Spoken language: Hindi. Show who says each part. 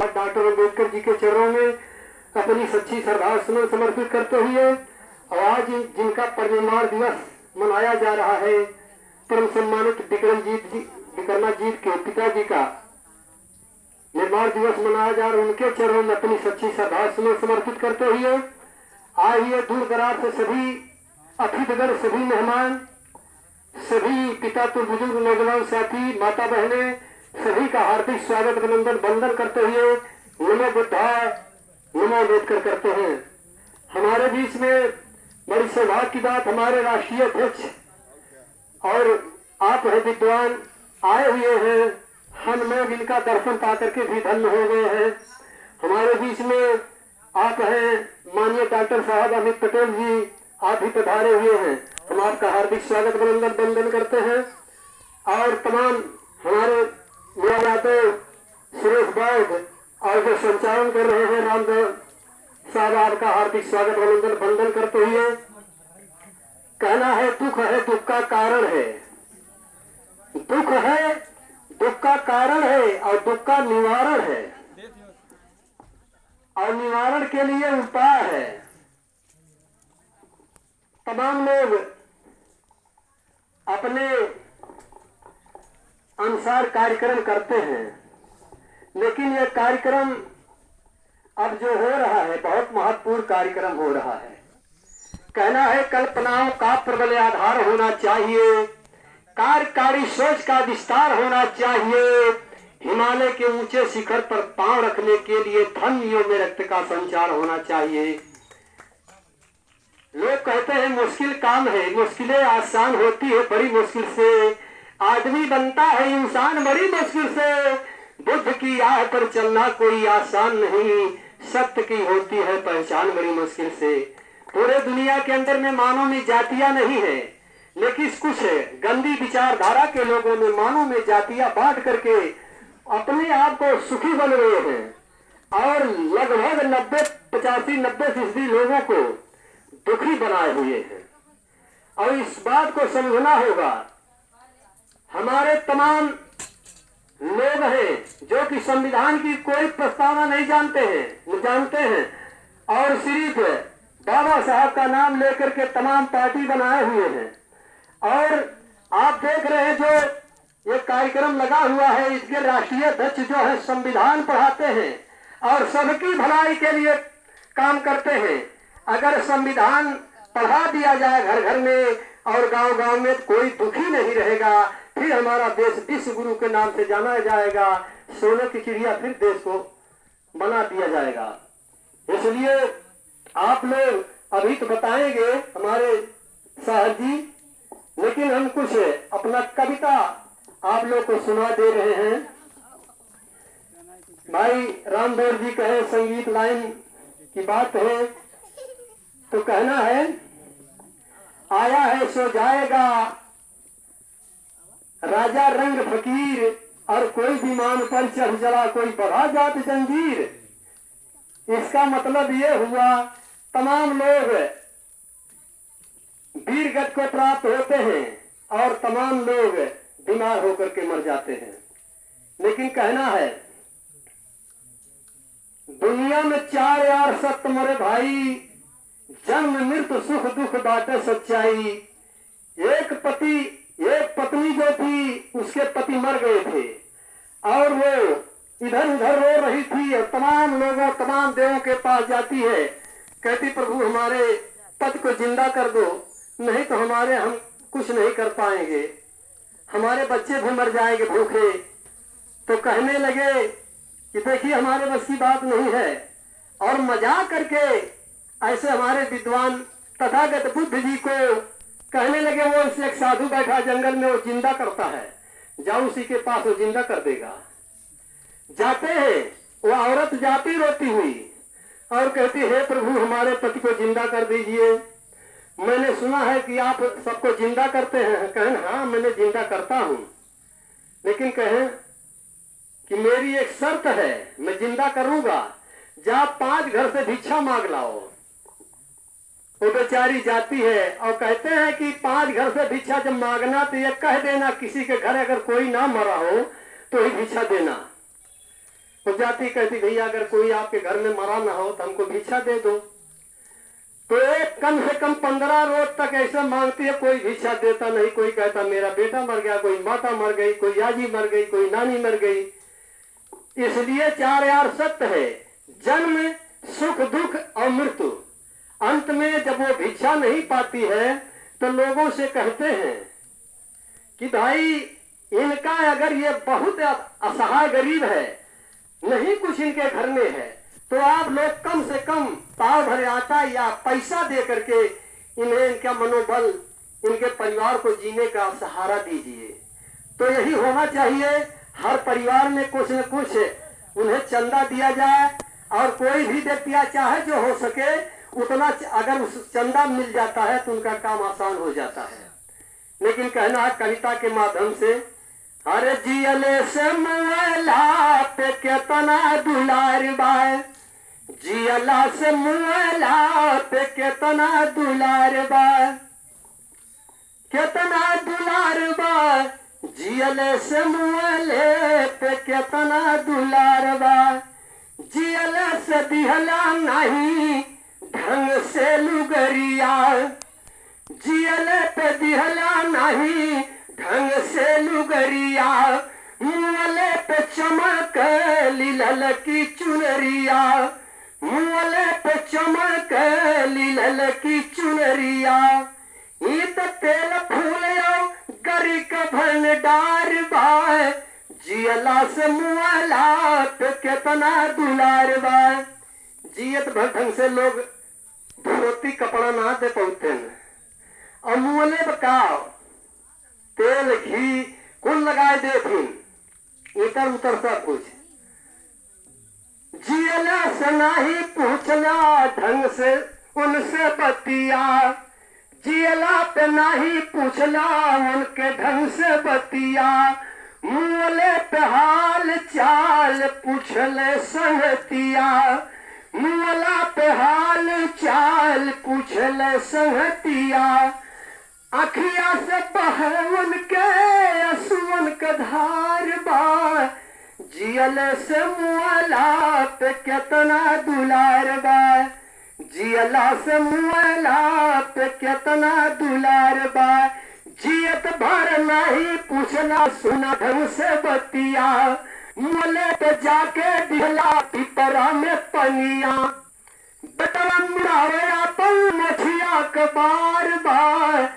Speaker 1: डॉक्टर अम्बेडकर जी के चरणों में अपनी सच्ची श्रद्धा सुमन समर्पित करते हुए और आज जिनका परिनिर्वाण दिवस मनाया जा रहा है, परम सम्मानित विक्रमाजीत के पिताजी का निर्माण दिवस मनाया जा रहा है, उनके चरणों में अपनी सच्ची श्रद्धा सुमन समर्पित करते हुए आइए दूर दराज से सभी अतिथिगण, सभी मेहमान, सभी पिता तो बुजुर्ग, नौजवान साथी, माता बहने, सभी का हार्दिक स्वागत अभिनंदन वंदन करते हुए नमो बुद्धा नमो अम्बेडकर करते हैं। हमारे बीच में बड़ी सौभाग्य की बात, हमारे राष्ट्रीय अध्यक्ष और आप है विद्वान आए हुए हैं। हम लोग इनका दर्शन पा करके भी धन्य हो गए हैं। हमारे बीच में आप हैं माननीय डॉक्टर साहब अमित पटेल जी, आप भी पधारे हुए हैं। हम आपका हार्दिक स्वागत अभिनंदन वंदन करते हैं। और तमाम हमारे मीरा यादव, सुरेश बैद और जो संचालन कर रहे हैं रामदेव साहब, आपका हार्दिक स्वागत अभिनंदन वंदन करते हुए कहना है दुख का कारण है, दुख है दुख का कारण है और दुख का निवारण है और निवारण के लिए उपाय है। तमाम लोग अपने अनुसार कार्यक्रम करते हैं, लेकिन यह कार्यक्रम अब जो हो रहा है बहुत महत्वपूर्ण कार्यक्रम हो रहा है। कहना है कल्पनाओं का प्रबल आधार होना चाहिए, कार्यकारी सोच का विस्तार होना चाहिए, हिमालय के ऊंचे शिखर पर पांव रखने के लिए धमनियों में रक्त का संचार होना चाहिए। लोग कहते हैं मुश्किल काम है, मुश्किलें आसान होती है बड़ी मुश्किल से, आदमी बनता है इंसान बड़ी मुश्किल से, बुद्ध की राह पर चलना कोई आसान नहीं, सत्य की होती है पहचान बड़ी मुश्किल से। पूरे दुनिया के अंदर में मानव में जातियां नहीं है, लेकिन कुछ गंदी विचारधारा के लोगों ने मानव में जातियां बांट करके अपने आप को सुखी बन रहे हैं और लगभग 85-90% लोगों को दुखी बनाए हुए हैं। और इस बात को समझना होगा, हमारे तमाम लोग हैं जो कि संविधान की कोई प्रस्तावना नहीं जानते हैं और सिर्फ बाबा साहब का नाम लेकर के तमाम पार्टी बनाए हुए हैं। और आप देख रहे हैं जो ये कार्यक्रम लगा हुआ है, इसके राष्ट्रीय अध्यक्ष जो है संविधान पढ़ाते हैं और सबकी भलाई के लिए काम करते हैं। अगर संविधान पढ़ा दिया जाए घर घर में और गांव गांव में, कोई दुखी नहीं रहेगा, फिर हमारा देश विश्व गुरु के नाम से जाना जाएगा, सोने की चिड़िया फिर देश को बना दिया जाएगा। इसलिए आप लोग अभी तो बताएंगे हमारे साहब जी, लेकिन हम कुछ अपना कविता आप लोग को सुना दे रहे हैं। भाई रामदेव जी कहे संगीत लाइन की बात है तो कहना है आया है सो जाएगा राजा रंग फकीर, और कोई विमान पर चढ़ चला कोई बढ़ा जात जंजीर। इसका मतलब ये हुआ तमाम लोग वीर गति को प्राप्त होते हैं और तमाम लोग बीमार होकर के मर जाते हैं। लेकिन कहना है दुनिया में चार यार सत्य मरे भाई, जन्म मृत्यु सुख दुख बाटे सच्चाई। एक पत्नी जो थी उसके पति मर गए थे और वो इधर उधर रो रही थी और तमाम लोगों तमाम देवों के पास जाती है, कहती प्रभु हमारे पति को जिंदा कर दो, नहीं तो हम कुछ नहीं कर पाएंगे, हमारे बच्चे भी मर जाएंगे भूखे। तो कहने लगे कि देखिए हमारे बस की बात नहीं है, और मजाक करके ऐसे हमारे विद्वान तथागत बुद्ध जी को कहने लगे, वो इससे एक साधु बैठा जंगल में, वो जिंदा करता है, जाओ उसी के पास, वो जिंदा कर देगा। जाते हैं, वो औरत जाती रोती हुई और कहती है प्रभु हमारे पति को जिंदा कर दीजिए, मैंने सुना है कि आप सबको जिंदा करते हैं। कहें हाँ मैंने जिंदा करता हूं, लेकिन कहें कि मेरी एक शर्त है, मैं जिंदा करूंगा, जा 5 घर से भिक्षा मांग लाओ। वो बेचारी जाती है और कहते हैं कि 5 घर से भिक्षा जब मांगना तो ये कह देना किसी के घर अगर कोई ना मरा हो तो ही भिक्षा देना। वो जाती कहती भैया अगर कोई आपके घर में मरा ना हो तो हमको भिक्षा दे दो। तो एक कम से कम 15 रोज तक ऐसा मांगती है, कोई भिक्षा देता नहीं। कोई कहता मेरा बेटा मर गया, कोई माता मर गई, कोई याजी मर गई, कोई नानी मर गई। इसलिए 4 यार सत्य है, जन्म, सुख दुख और मृत्यु। अंत में जब वो भिक्षा नहीं पाती है तो लोगों से कहते हैं कि भाई इनका अगर ये बहुत असहाय गरीब है, नहीं कुछ इनके घर में है, तो आप लोग कम से कम पाव भर आटा या पैसा दे करके इन्हें इनका मनोबल, इनके परिवार को जीने का सहारा दीजिए। तो यही होना चाहिए, हर परिवार में कुछ न कुछ उन्हें चंदा दिया जाए, और कोई भी व्यक्ति चाहे जो हो सके उतना अगर उस चंदा मिल जाता है तो उनका काम आसान हो जाता है। लेकिन कहना है कविता के माध्यम से, अरे जियले से मुआला पे केतना दुलार बाय, जियला से मुआला पे केतना दुलार बाय, केतना दुलार बाय, जियले से मुआले पे केतना दुलार बाय, जियले से दिहला नहीं ढंग से लुगरिया, जियले पे दिहला नहीं ढंग से लुगरिया, मुँहले पे चमक लीलल की चुनरिया, मुँहले पे चमक लीलल की चुनरिया, ईद तेल फूल गरी का भंडार बाय, जियला से मुआला पे केतना दुलार बाय। जियत भर ढंग से लोग धोती कपड़ा ना दे पहुंचते हैं, और मुँहले बकाओ तेल घी कुल लगाए देथिन, इतर उतर सब कुछ। जियला से नहीं पूछला ढंग से उनसे बतिया, जियला पे नहीं पूछला उनके ढंग से बतिया, मुँहले पे हाल चाल पूछले संगतिया, मुँहला पे हाल चाल पूछले संगतिया, अखिया से बहवन के असुवन का धार बा, जियल से मुआला पे केतना दुलार बा, जियला से मुआला पे केतना दुलार बा, जियत भर नहीं पूछला सुना ढंग से बतिया, मुले पे जाके दिहला पिपरा में पनिया, बटवा मुड़ावे अपन मछिया के बार बार,